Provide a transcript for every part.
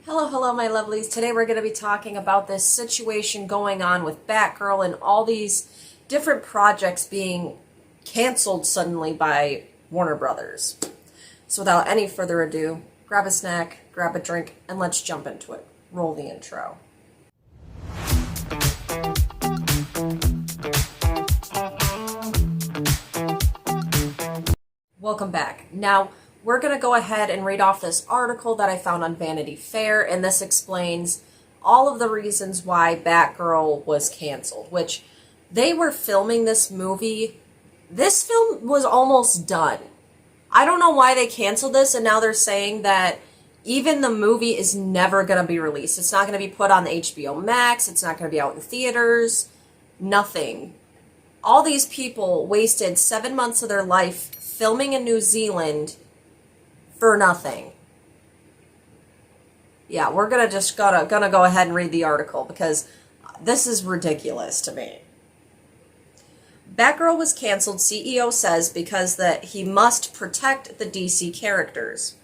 Hello, hello, my lovelies. Today we're going to be talking about this situation going on with Batgirl and all these different projects being canceled suddenly by Warner Brothers. So without any further ado, grab a snack, grab a drink, and let's jump into it. Roll the intro. Welcome back. Now, we're going to go ahead and read off this article that I found on Vanity Fair, and this explains all of the reasons why Batgirl was canceled, which they were filming this movie. This film was almost done. I don't know why they canceled this, and now they're saying that even the movie is never going to be released. It's not going to be put on the HBO Max. It's not going to be out in theaters. Nothing. All these people wasted 7 months of their life filming in New Zealand for nothing. Yeah, we're gonna go ahead and read the article because this is ridiculous to me. Batgirl was canceled, CEO says, because that he must protect the DC characters.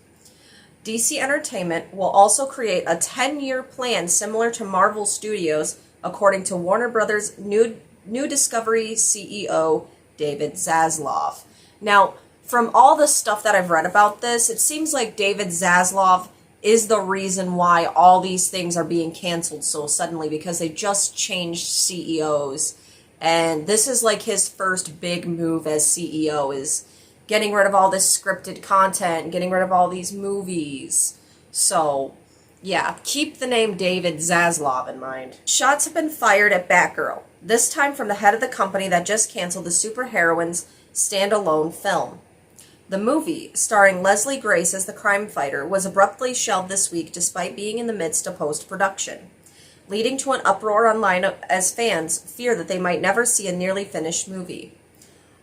DC Entertainment will also create a 10-year plan similar to Marvel Studios, according to Warner Brothers' New Discovery CEO David Zaslav. Now, from all the stuff that I've read about this, it seems like David Zaslav is the reason why all these things are being canceled so suddenly, because they just changed CEOs. And this is like his first big move as CEO, is getting rid of all this scripted content, getting rid of all these movies. So, yeah, keep the name David Zaslav in mind. Shots have been fired at Batgirl, this time from the head of the company that just canceled the superheroine's standalone film. The movie, starring Leslie Grace as the crime fighter, was abruptly shelved this week despite being in the midst of post-production, leading to an uproar online as fans fear that they might never see a nearly finished movie.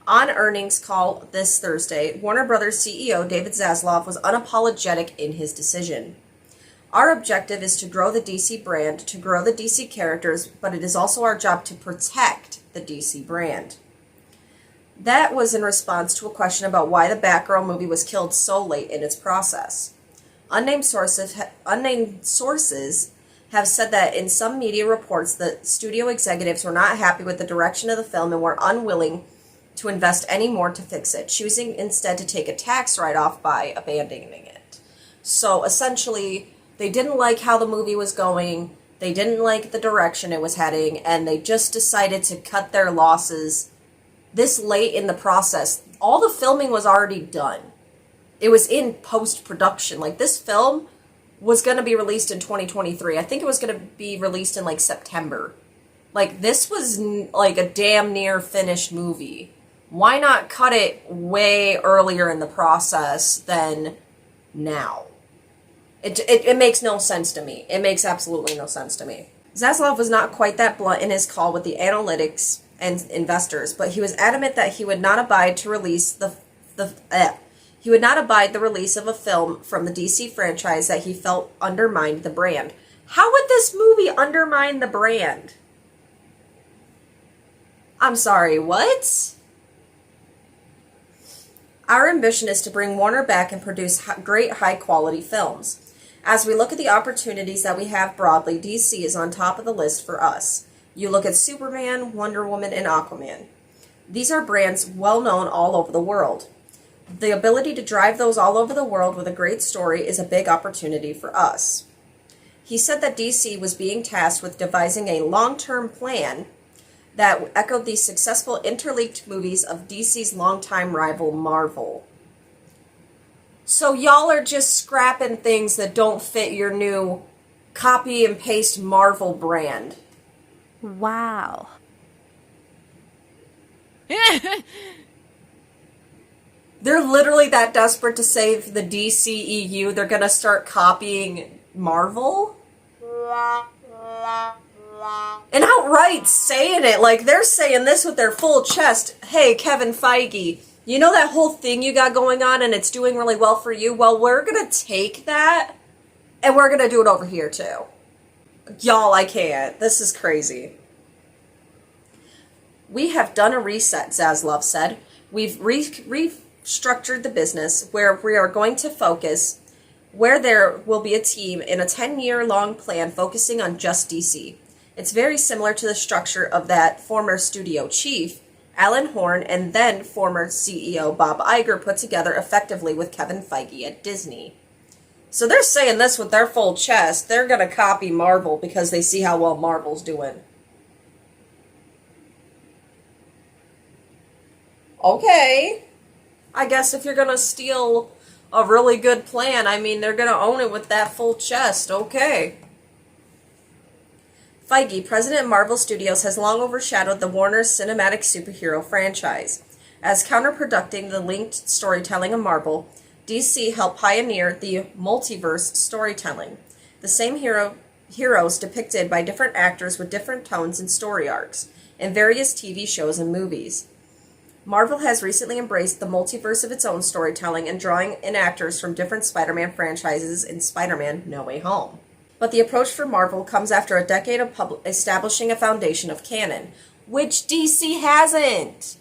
On earnings call this Thursday, Warner Brothers CEO David Zaslav was unapologetic in his decision. Our objective is to grow the DC brand, to grow the DC characters, but it is also our job to protect the DC brand. That was in response to a question about why the Batgirl movie was killed so late in its process. Unnamed sources have said that in some media reports, the studio executives were not happy with the direction of the film and were unwilling to invest any more to fix it, choosing instead to take a tax write-off by abandoning it. So essentially, they didn't like how the movie was going, they didn't like the direction it was heading, and they just decided to cut their losses this late in the process. All the filming was already done. It was in post-production. Like, this film was going to be released in 2023. I think it was going to be released in, like, September. Like, this was, like, a damn near finished movie. Why not cut it way earlier in the process than now? It makes no sense to me. It makes absolutely no sense to me. Zaslav was not quite that blunt in his call with the analytics and investors, but he was adamant that he would not abide to release he would not abide the release of a film from the DC franchise that he felt undermined the brand. How would this movie undermine the brand? I'm sorry, what? Our ambition is to bring Warner back and produce great high-quality films. As we look at the opportunities that we have broadly, DC is on top of the list for us. You look at Superman, Wonder Woman, and Aquaman. These are brands well known all over the world. The ability to drive those all over the world with a great story is a big opportunity for us. He said that DC was being tasked with devising a long-term plan that echoed the successful interleaked movies of DC's longtime rival Marvel. So y'all are just scrapping things that don't fit your new copy and paste Marvel brand. Wow. They're literally that desperate to save the DCEU, they're gonna start copying Marvel? And outright saying it, like they're saying this with their full chest. Hey, Kevin Feige, you know that whole thing you got going on and it's doing really well for you? Well, we're gonna take that and we're gonna do it over here too. Y'all, I can't. This is crazy. We have done a reset, Zaslav said. We've restructured the business where we are going to focus where there will be a team in a 10-year-long plan focusing on just DC. It's very similar to the structure of that former studio chief, Alan Horn, and then former CEO Bob Iger put together effectively with Kevin Feige at Disney. So they're saying this with their full chest. They're going to copy Marvel because they see how well Marvel's doing. Okay. I guess if you're going to steal a really good plan, I mean, they're going to own it with that full chest. Okay. Feige, president of Marvel Studios, has long overshadowed the Warner's cinematic superhero franchise. As counterproducing the linked storytelling of Marvel, DC helped pioneer the multiverse storytelling. The same heroes depicted by different actors with different tones and story arcs in various TV shows and movies. Marvel has recently embraced the multiverse of its own storytelling and drawing in actors from different Spider-Man franchises in Spider-Man: No Way Home. But the approach for Marvel comes after a decade of establishing a foundation of canon, which DC hasn't.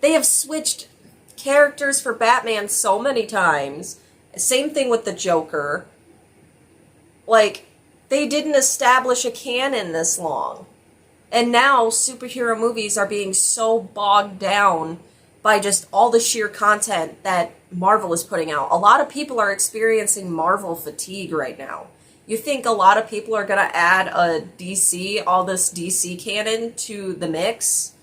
They have switched characters for Batman so many times. Same thing with the Joker. Like, they didn't establish a canon this long. And now superhero movies are being so bogged down by just all the sheer content that Marvel is putting out. A lot of people are experiencing Marvel fatigue right now. You think a lot of people are going to add all this DC canon to the mix?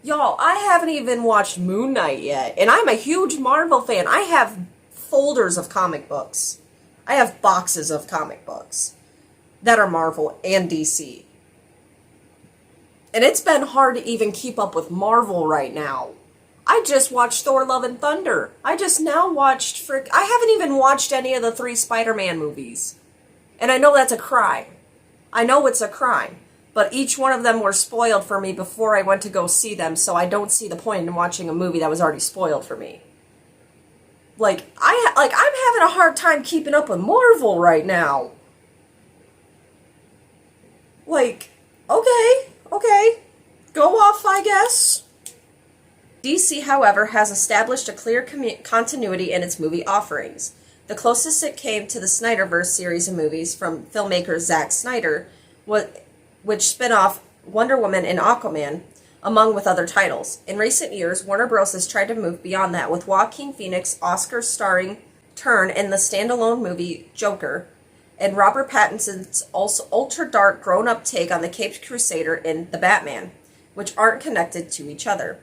Y'all, I haven't even watched Moon Knight yet, and I'm a huge Marvel fan. I have folders of comic books. I have boxes of comic books that are Marvel and DC. And it's been hard to even keep up with Marvel right now. I just watched Thor: Love and Thunder. I just now watched I haven't even watched any of the 3 Spider-Man movies. And I know that's a crime. I know it's a crime. But each one of them were spoiled for me before I went to go see them, so I don't see the point in watching a movie that was already spoiled for me. I'm having a hard time keeping up with Marvel right now. Okay. Go off, I guess. DC, however, has established a clear continuity in its movie offerings. The closest it came to the Snyderverse series of movies from filmmaker Zack Snyder, which spin off Wonder Woman and Aquaman, among with other titles. In recent years, Warner Bros. Has tried to move beyond that, with Joaquin Phoenix Oscar-starring turn in the standalone movie Joker, and Robert Pattinson's also ultra-dark grown-up take on the Caped Crusader in The Batman, which aren't connected to each other.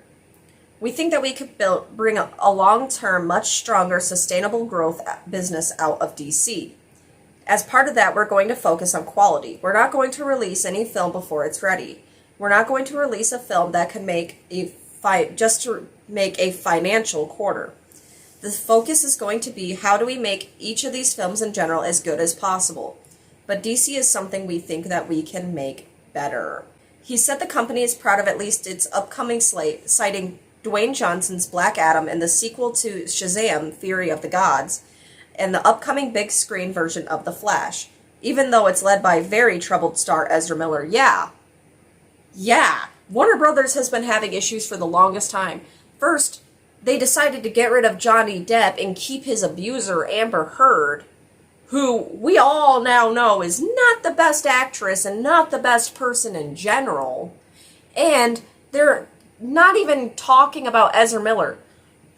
We think that we could bring a long-term, much stronger, sustainable growth business out of DC. As part of that, we're going to focus on quality. We're not going to release any film before it's ready. We're not going to release a film that can make just to make a financial quarter. The focus is going to be how do we make each of these films in general as good as possible. But DC is something we think that we can make better. He said the company is proud of at least its upcoming slate, citing Dwayne Johnson's Black Adam and the sequel to Shazam! Fury of the Gods, and the upcoming big screen version of The Flash, even though it's led by very troubled star Ezra Miller. Yeah. Warner Brothers has been having issues for the longest time. First, they decided to get rid of Johnny Depp and keep his abuser, Amber Heard, who we all now know is not the best actress and not the best person in general. And they're not even talking about Ezra Miller.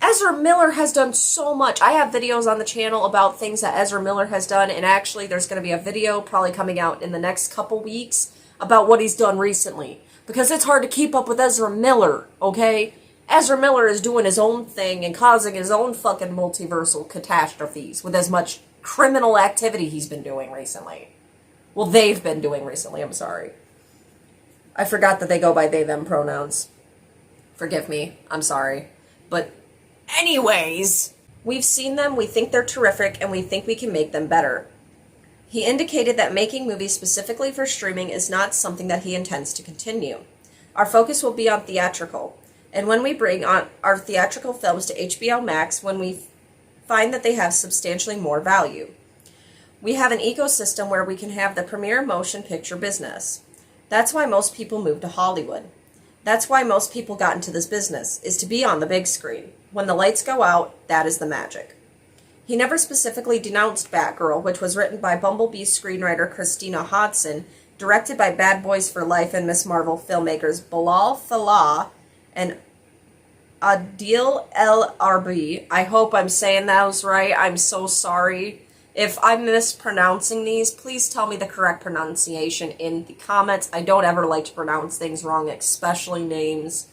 Ezra Miller has done so much. I have videos on the channel about things that Ezra Miller has done, and actually there's going to be a video probably coming out in the next couple weeks about what he's done recently. Because it's hard to keep up with Ezra Miller, okay? Ezra Miller is doing his own thing and causing his own fucking multiversal catastrophes with as much criminal activity he's been doing recently. Well, they've been doing recently, I'm sorry. I forgot that they go by they, them pronouns. Forgive me, I'm sorry. But anyways, we've seen them, we think they're terrific, and we think we can make them better. He indicated that making movies specifically for streaming is not something that he intends to continue. Our focus will be on theatrical. And when we bring on our theatrical films to HBO Max, when we find that they have substantially more value. We have an ecosystem where we can have the premier motion picture business. That's why most people move to Hollywood. That's why most people got into this business, is to be on the big screen. When the lights go out, that is the magic. He never specifically denounced Batgirl, which was written by Bumblebee screenwriter Christina Hodson, directed by Bad Boys for Life and Miss Marvel filmmakers Bilal Fallah and Adil El Arbi. I hope I'm saying those right. I'm so sorry. If I'm mispronouncing these, please tell me the correct pronunciation in the comments. I don't ever like to pronounce things wrong, especially names.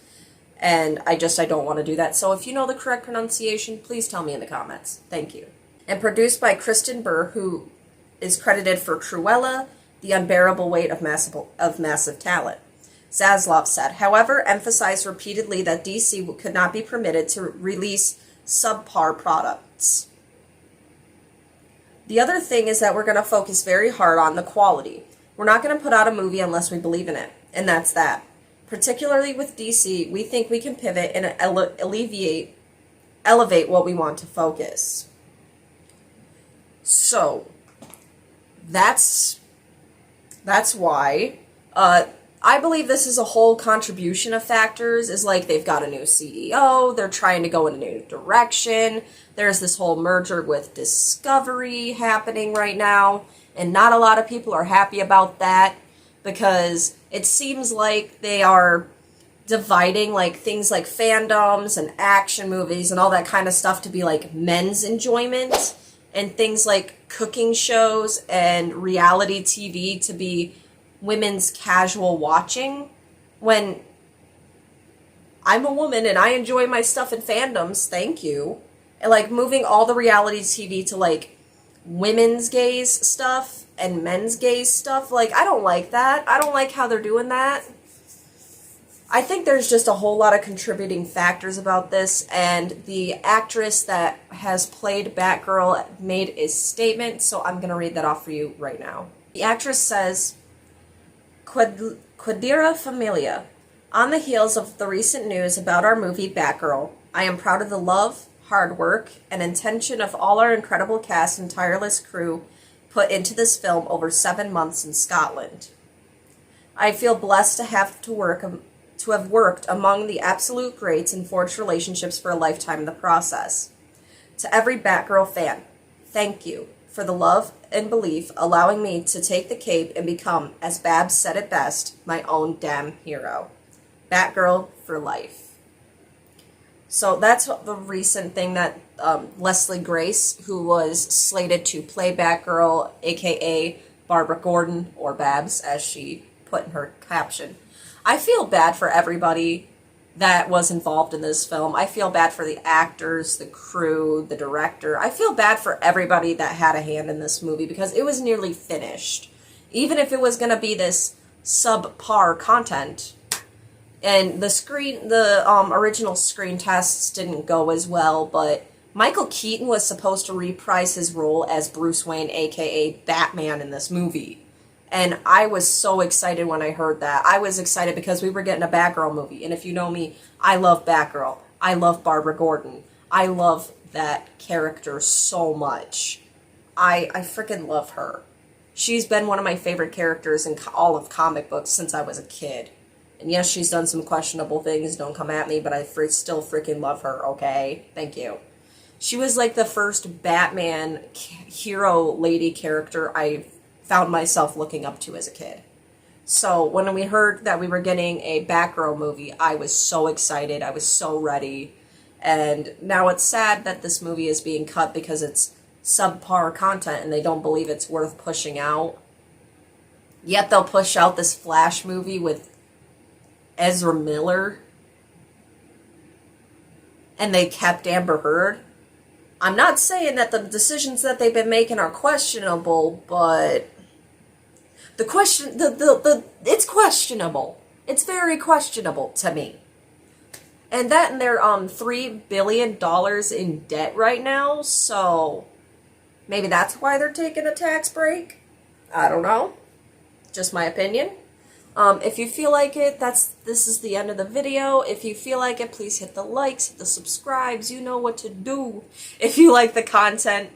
And I don't want to do that. So if you know the correct pronunciation, please tell me in the comments. Thank you. And produced by Kristen Burr, who is credited for Cruella, The Unbearable Weight of Massive Talent. Zaslav said, however, emphasized repeatedly that DC could not be permitted to release subpar products. The other thing is that we're going to focus very hard on the quality. We're not going to put out a movie unless we believe in it, and that's that. Particularly with DC, we think we can pivot and elevate what we want to focus. So, that's why. I believe this is a whole contribution of factors, is like they've got a new CEO, they're trying to go in a new direction, there's this whole merger with Discovery happening right now, and not a lot of people are happy about that, because it seems like they are dividing like things like fandoms and action movies and all that kind of stuff to be like men's enjoyment, and things like cooking shows and reality TV to be women's casual watching, when I'm a woman and I enjoy my stuff in fandoms, thank you. And like moving all the reality TV to like women's gaze stuff and men's gaze stuff, like I don't like that. I don't like how they're doing that. I think there's just a whole lot of contributing factors about this, and the actress that has played Batgirl made a statement, so I'm going to read that off for you right now. The actress says, Quadira Familia. On the heels of the recent news about our movie Batgirl, I am proud of the love, hard work, and intention of all our incredible cast and tireless crew put into this film over 7 months in Scotland. I feel blessed to have worked among the absolute greats and forged relationships for a lifetime in the process. To every Batgirl fan, thank you for the love and belief, allowing me to take the cape and become, as Babs said it best, my own damn hero. Batgirl for life. So that's the recent thing that Leslie Grace, who was slated to play Batgirl, aka Barbara Gordon, or Babs, as she put in her caption. I feel bad for everybody that was involved in this film. I feel bad for the actors, the crew, the director. I feel bad for everybody that had a hand in this movie, because it was nearly finished. Even if it was going to be this subpar content. And the original screen tests didn't go as well, but Michael Keaton was supposed to reprise his role as Bruce Wayne, aka Batman, in this movie. And I was so excited when I heard that. I was excited because we were getting a Batgirl movie. And if you know me, I love Batgirl. I love Barbara Gordon. I love that character so much. I freaking love her. She's been one of my favorite characters in all of comic books since I was a kid. And yes, she's done some questionable things. Don't come at me, but I still freaking love her, okay? Thank you. She was like the first Batman hero lady character I found myself looking up to as a kid. So when we heard that we were getting a Batgirl movie, I was so excited. I was so ready. And now it's sad that this movie is being cut because it's subpar content and they don't believe it's worth pushing out. Yet they'll push out this Flash movie with Ezra Miller. And they kept Amber Heard. I'm not saying that the decisions that they've been making are questionable, but it's questionable. It's very questionable to me. And that, and they're $3 billion in debt right now, so maybe that's why they're taking a tax break. I don't know. Just my opinion. If you feel like it, this is the end of the video. If you feel like it, please hit the likes, hit the subscribes. You know what to do. If you like the content,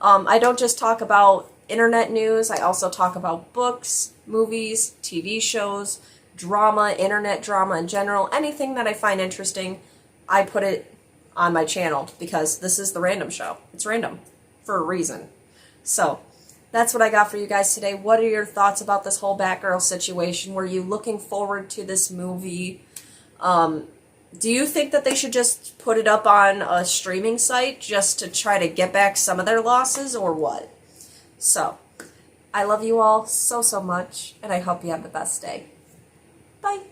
I don't just talk about internet news. I also talk about books, movies, TV shows, drama, internet drama in general. Anything that I find interesting, I put it on my channel because this is the random show. It's random. for a reason. So, that's what I got for you guys today. What are your thoughts about this whole Batgirl situation? Were you looking forward to this movie? Do you think that they should just put it up on a streaming site just to try to get back some of their losses, or what? So, I love you all so, so much, and I hope you have the best day. Bye.